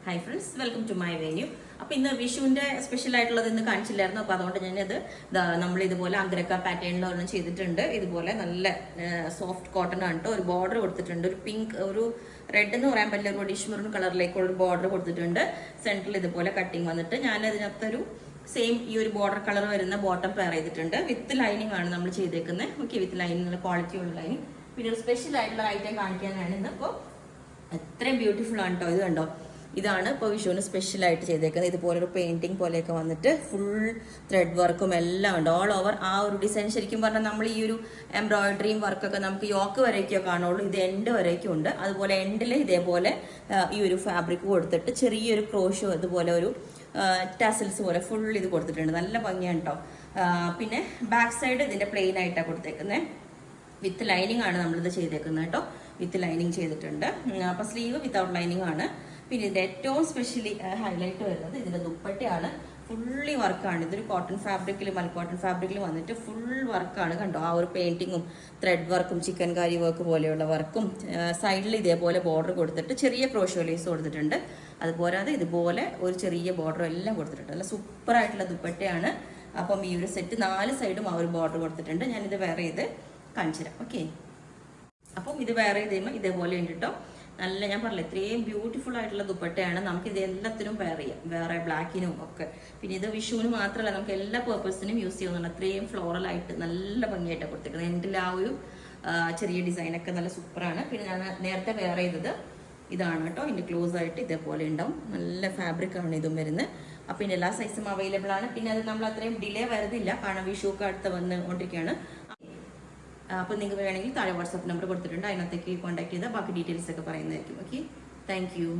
Hi friends, welcome to my venue. അപ്പോൾ ഇന്ന് വിഷുവിൻ്റെ special ആയിട്ടുള്ളത് ഇന്ന് കാണിച്ചില്ലായിരുന്നു. അപ്പോൾ അതുകൊണ്ട് ഞാനത് നമ്മൾ ഇതുപോലെ അഗ്രക്ക പാറ്റേണിൽ ഒരെണ്ണം ചെയ്തിട്ടുണ്ട്. ഇതുപോലെ നല്ല സോഫ്റ്റ് കോട്ടൺ ആണ് കേട്ടോ. ഒരു ബോർഡർ കൊടുത്തിട്ടുണ്ട്, ഒരു പിങ്ക്, ഒരു റെഡ് എന്ന് പറയാൻ പറ്റില്ല, ഒരു റെഡിഷ് മെറൂൺ കളറിലേക്കുള്ള ഒരു ബോർഡർ കൊടുത്തിട്ടുണ്ട്. സെൻറ്ററിൽ ഇതുപോലെ കട്ടിങ് വന്നിട്ട് ഞാൻ അതിനകത്തൊരു സെയിം ഈ ഒരു ബോർഡർ കളർ വരുന്ന ബോട്ടം പെയർ ചെയ്തിട്ടുണ്ട്. വിത്ത് ലൈനിങ് ആണ് നമ്മൾ ചെയ്തേക്കുന്നത്. ഓക്കെ, വിത്ത് ലൈനിങ്, നല്ല ക്വാളിറ്റി ഉള്ള ലൈനിങ്. പിന്നെ ഒരു സ്പെഷ്യൽ ആയിട്ടുള്ള ഐറ്റം കാണിക്കാനാണ് ഇന്ന്. അപ്പോൾ എത്രയും ബ്യൂട്ടിഫുൾ ആണ് കേട്ടോ. ഇത് കണ്ടോ, ഇതാണ് ഇപ്പോൾ വിഷുവിന് സ്പെഷ്യലായിട്ട് ചെയ്തേക്കുന്നത്. ഇതുപോലൊരു പെയിൻറ്റിങ് പോലെയൊക്കെ വന്നിട്ട് ഫുൾ ത്രെഡ് വർക്കും എല്ലാം ഉണ്ട്, ഓൾ ഓവർ. ആ ഒരു ഡിസൈൻ ശരിക്കും പറഞ്ഞാൽ നമ്മൾ ഈ ഒരു എംബ്രോയിഡറിയും വർക്കൊക്കെ നമുക്ക് യോക്ക് വരയ്ക്കോ കാണുള്ളൂ, ഇത് എൻഡ് വരയ്ക്കും ഉണ്ട്. അതുപോലെ എൻഡിൽ ഇതേപോലെ ഈ ഒരു ഫാബ്രിക് കൊടുത്തിട്ട് ചെറിയൊരു ക്രോഷോ ഇതുപോലെ ഒരു ടാസിൽസ് പോലെ ഫുൾ ഇത് കൊടുത്തിട്ടുണ്ട്. നല്ല ഭംഗിയാണ് കേട്ടോ. പിന്നെ ബാക്ക് സൈഡ് ഇതിൻ്റെ പ്ലെയിൻ ആയിട്ടാണ് കൊടുത്തേക്കുന്നത്. വിത്ത് ലൈനിങ് ആണ് നമ്മളിത് ചെയ്തേക്കുന്നത് കേട്ടോ. വിത്ത് ലൈനിങ് ചെയ്തിട്ടുണ്ട്. അപ്പോൾ സ്ലീവ് വിത്തൗട്ട് ലൈനിങ് ആണ്. പിന്നെ ഇതിൻ്റെ ഏറ്റവും സ്പെഷ്യലി ഹൈലൈറ്റ് വരുന്നത് ഇതിൻ്റെ ദുപ്പട്ടയാണ്. ഫുള്ളി വർക്കാണ്. ഇതൊരു കോട്ടൺ ഫാബ്രിക്കിൽ, മൽക്കോട്ടൺ ഫാബ്രിക്കിൽ വന്നിട്ട് ഫുൾ വർക്കാണ്. കണ്ടോ, ആ ഒരു പെയിൻറ്റിങ്ങും ത്രെഡ് വർക്കും ചിക്കൻ കാരി വർക്ക് പോലെയുള്ള വർക്കും. സൈഡിൽ ഇതേപോലെ ബോർഡർ കൊടുത്തിട്ട് ചെറിയ ക്രോഷോ ലേസ് കൊടുത്തിട്ടുണ്ട്. അതുപോരാതെ ഇതുപോലെ ഒരു ചെറിയ ബോർഡർ എല്ലാം കൊടുത്തിട്ടുണ്ട്. നല്ല സൂപ്പറായിട്ടുള്ള ദുപ്പട്ടയാണ്. അപ്പം ഈ ഒരു സെറ്റ് 4 സൈഡും ആ ഒരു ബോർഡർ കൊടുത്തിട്ടുണ്ട്. ഞാനിത് വെയർ ചെയ്ത് കാണിച്ചു തരാം. ഓക്കെ, അപ്പം ഇത് വെയർ ചെയ്ത് കഴിയുമ്പോൾ ഇതേപോലെ ഉണ്ട് കേട്ടോ. നല്ല, ഞാൻ പറഞ്ഞില്ല, ഇത്രയും ബ്യൂട്ടിഫുൾ ആയിട്ടുള്ള ദുപ്പട്ടയാണ്. നമുക്ക് ഇത് എല്ലാത്തിനും വെയർ ചെയ്യാം, വേറെ ബ്ലാക്കിനും ഒക്കെ. പിന്നെ ഇത് വിഷുവിന് മാത്രമല്ല, നമുക്ക് എല്ലാ പേർപ്പസിനും യൂസ് ചെയ്യുന്നുണ്ട്. അത്രയും ഫ്ലോറലായിട്ട് നല്ല ഭംഗിയായിട്ടാണ് കൊടുത്തിരിക്കുന്നത്. എൻ്റെ ആ ഒരു ചെറിയ ഡിസൈനൊക്കെ നല്ല സൂപ്പറാണ്. പിന്നെ ഞാൻ നേരത്തെ വെയർ ചെയ്തത് ഇതാണ് കേട്ടോ. ഇതിൻ്റെ ക്ലോസ് ആയിട്ട് ഇതേപോലെ ഉണ്ടാവും. നല്ല ഫാബ്രിക്കാണ് ഇതും വരുന്നത്. അപ്പം പിന്നെ എല്ലാ സൈസും അവൈലബിൾ ആണ്. പിന്നെ അത് നമ്മൾ അത്രയും ഡിലേ വരുന്നില്ല, കാരണം വിഷുവൊക്കെ അടുത്ത് വന്നുകൊണ്ടിരിക്കുകയാണ്. അപ്പോൾ നിങ്ങൾക്ക് വേണമെങ്കിൽ താഴെ വാട്സാപ്പ് നമ്പർ കൊടുത്തിട്ടുണ്ട്, അതിനകത്തേക്ക് കോൺടാക്ട് ചെയ്താൽ ബാക്കി ഡീറ്റെയിൽസ് ഒക്കെ പറയുന്നതായിരിക്കും. Okay, thank you.